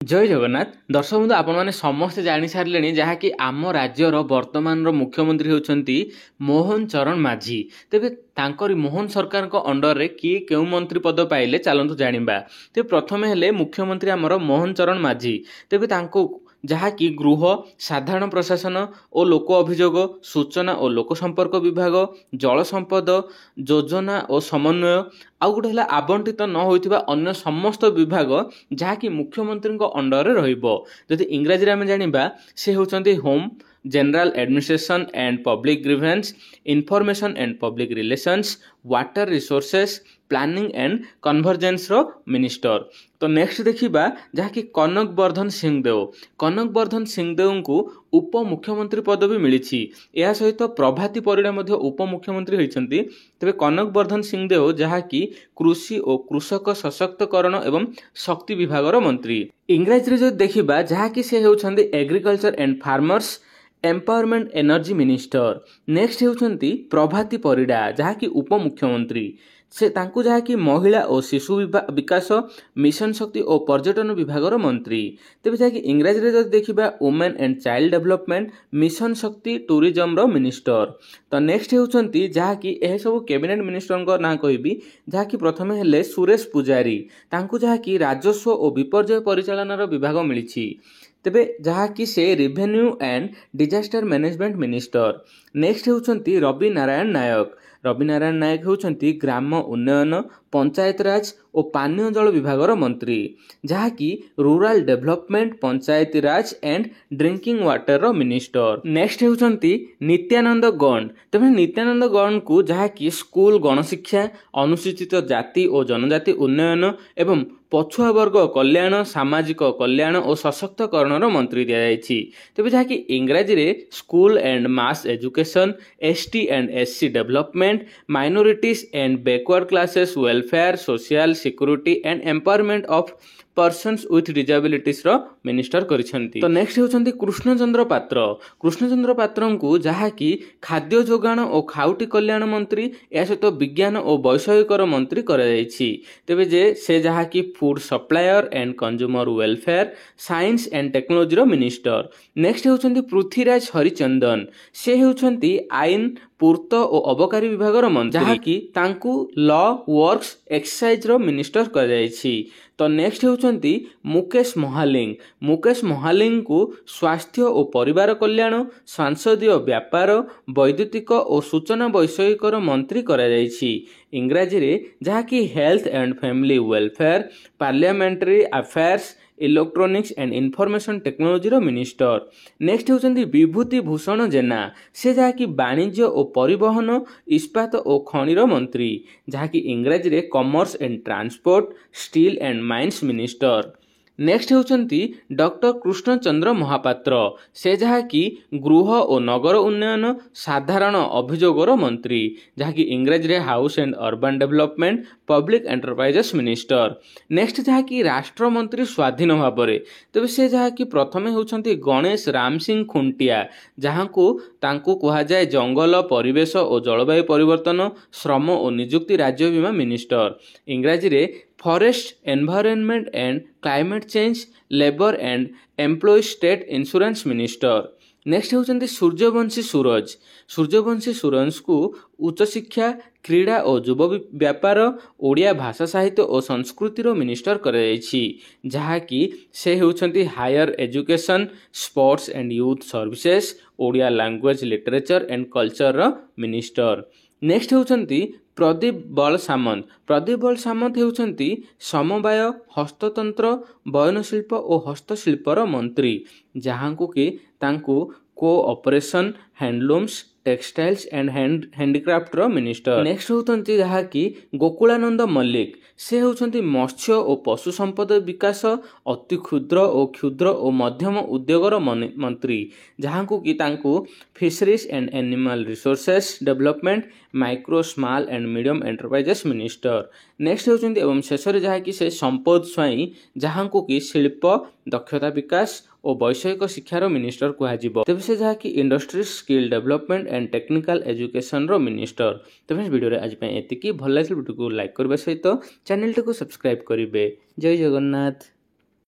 जय जगन्नाथ दर्शक बंधु आपण मैंने समस्ते जानी सारे जहाँकि आम राज्यर वर्तमान मुख्यमंत्री होती मोहन चरण माझी। तेबे तांकरी मोहन सरकार अंडर रे किए क्यों मंत्री पद पाइले चलतु जानिबा। तेबे प्रथम हेले मुख्यमंत्री आमर मोहन चरण माझी। तेबे तांको जहाँकि गृह साधारण प्रशासन और लोक अभियोग सूचना और लोक संपर्क विभाग जल संपद योजना और समन्वय आउ गोटे है आवंटित न होइथिबा अन्य समस्त विभाग जहाँकि मुख्यमंत्री अंडर रहिबो। जदि इंग्राजी रे आमे जानिबा से होचंती home general administration and public grievance information and public relations water resources planning and convergence रो मिनिस्टर। तो नेक्स्ट देखिबा जहाँकि कनक वर्धन सिंहदेव को उप मुख्यमंत्री पद भी मिली। यह सहित प्रभाती परिडा मध्य उप मुख्यमंत्री होइछंती। तेबे कनक वर्धन सिंहदेव जहाँकि कृषि और कृषक सशक्तकरण एवं शक्ति विभाग मंत्री। इंग्राजी जो देखिबा जहाँकि से होउछंती agriculture and farmers empowerment energy minister. Next होउछंती प्रभाती परिडा जहाँकि उप मुख्यमंत्री से तांकु जहाँकि महिला और शिशु विकास मिशन शक्ति और पर्यटन विभाग मंत्री। तेज जहाँकि इंग्राजी रे देखिबा women and child development mission शक्ति टूरिज्म रो मिनिस्टर। तो नेक्स्ट होउछंती जहाँकि यह सब कैबिनेट मिनिस्टर ना कहबी जहाँकि प्रथम हेले सुरेश पुजारी तांकु जहाँकि राजस्व और विपर्यय परिचालन विभाग मिली। तेबे जहाँकि से revenue and disaster management minister. Next होउछंती रवि नारायण नायक होउछंती ग्राम उन्नयन पंचायत राज और पानीय जल विभाग मंत्री जहाँकि rural development panchayat raj and drinking water minister. Next होउछंती नित्यानंद गौंड। तेज नित्यानंद गौंड को जहाँकि स्कूल गणशिक्षा अनुसूचित जाति और जनजाति उन्नयन एवं पछुआ वर्ग कल्याण सामाजिक कल्याण और सशक्तकरण मंत्री दिया जायछि। तेबे जहाँकि इंग्राजी रे school and mass education ST and SC development minorities and backward classes welfare social security and empowerment of persons with disabilities रो मिनिस्टर करिसेंती। तो नेक्स्ट होचंती कृष्णचंद्र पात्र को जहाँकि खाद्य जोगाण और खाउटी कल्याण मंत्री या सहित विज्ञान और वैषयिक मंत्री करा जायछि। तेबे जे से जहाँकि food supplier and consumer welfare science and technology रो मिनिस्टर। नेक्स्ट होचंती पृथ्वीराज हरिचंदन से होचंती आईन पूर्त और अबकारी विभाग मंत्री जहाँकि तांकु लॉ वर्क्स एक्सरसाइज रो मिनिस्टर कर जायछि। तो नेक्स्ट होचंती मुकेश महालिंग को स्वास्थ्य और परिवार कल्याण सांसदीय व्यापार वैद्युतिक और सूचना वैषयिक मंत्री करा जायछि। इंग्राजी रे जहाँकि health and family welfare parliamentary affairs electronics and information technology रो मिनिस्टर। नेक्स्ट होचंती विभूति भूषण जेना से जहाँकि वाणिज्य और परिवहन इस्पात और खनि रो मंत्री जहाँकि इंग्राजी रे commerce and transport steel and mines minister. Next होचंती डॉक्टर कृष्णचंद्र महापात्र से जहाँकि गृह और नगर उन्नयन साधारण अभियोग मंत्री जहाँकि इंग्राजी रे house and urban development public enterprises minister. Next जहाँकि राष्ट्र मंत्री स्वाधीन भाव में तेज से जहाँकि प्रथमे होचंती गणेश राम सिंह खुंटिया जहाँ को तांको कहा जाए जंगल परिवेश और जलवायु परिवर्तन श्रम और निजुक्ति राज्य बीमा मिनिस्टर। इंग्राजी रे forest environment and climate change labour and employ state insurance minister. Next होचंती सूर्यवंशी सूरज को उच्च शिक्षा क्रीड़ा और युव व्यापार ओडिया भाषा साहित्य और संस्कृति रो मिनिस्टर कर जहाँकि से होचंती higher education sports and youth services Odia language literature and culture रो मिनिस्टर। नेक्स्ट होचंती प्रदीप बल सामंत होचंती समवाय हस्ततंत्र बयनशिल्प और हस्तशिल्प मंत्री जहाँ को कि तांको cooperation handlooms textiles and handicraft रो मिनिस्टर। नेक्स्ट होचंती जहाँ कि गोकुलानंद मल्लिक से होचंती मत्स्य और पशु संपद विकास अति क्षुद्र और मध्यम उद्योग रो मंत्री जहाँ को कि तांको fisheries and animal resources development micro small and medium enterprises minister. Next होचंती एवं शेष जहाँ कि से संपद स्वाई जहाँ को कि शिल्प दक्षता विकास और वैषयिक शिक्षार मिनिस्टर कहुब। तेज से जहाँकि industry skill development and technical education रो मिनिस्टर। तेज वीडियो आज एतिकी भल लगे वीडियो को लाइक करने सहित चैनल को सब्सक्राइब करेंगे। जय जगन्नाथ।